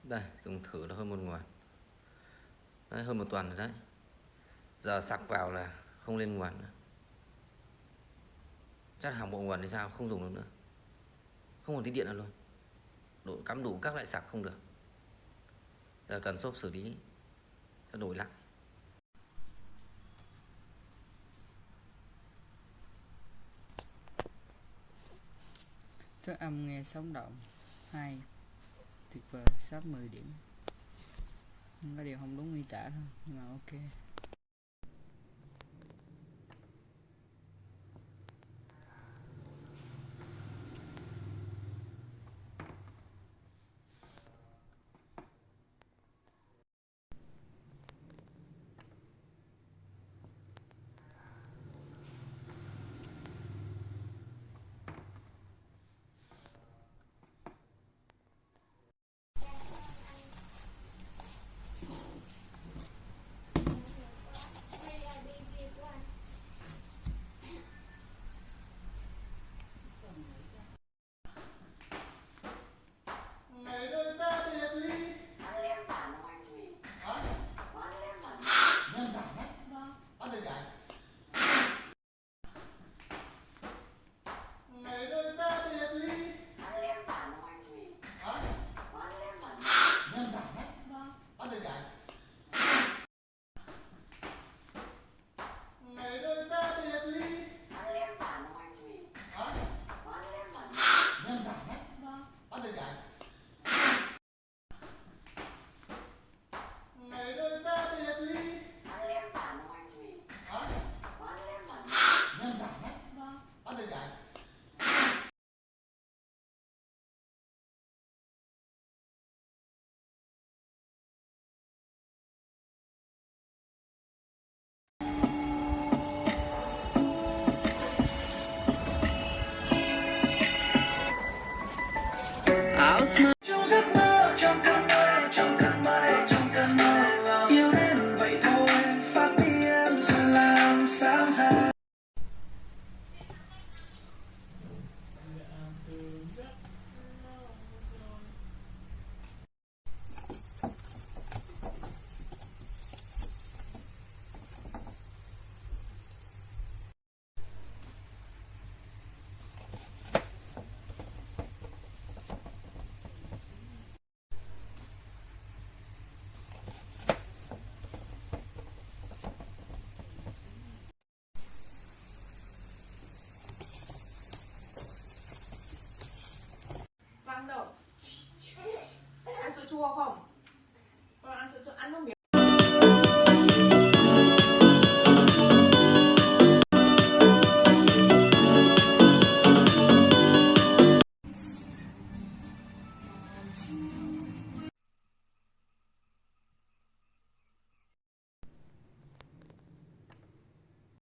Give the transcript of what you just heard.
Đây, dùng thử nó hơn một nguồn. Đấy, hơn một tuần rồi đấy. Giờ sạc vào là không lên nguồn nữa. Chắc hỏng bộ nguồn thì sao, không dùng được nữa. Không còn tí điện nào luôn. Cắm đủ các loại sạc không được. Giờ cần shop xử lý cho đổi lại. Thức âm nghe sống động. 2. Tuyệt vời, sắp 10 điểm. Có điều không đúng miêu tả thôi, nhưng mà ok. Trong giấc mơ, trong cơn mây, trong cơn mây, trong cơn mơ, yêu đến vậy thôi, phát điên rồi làm sao ra. Vâng đâu. Ăn sữa chua không? Con ăn sữa chua, ăn một miếng.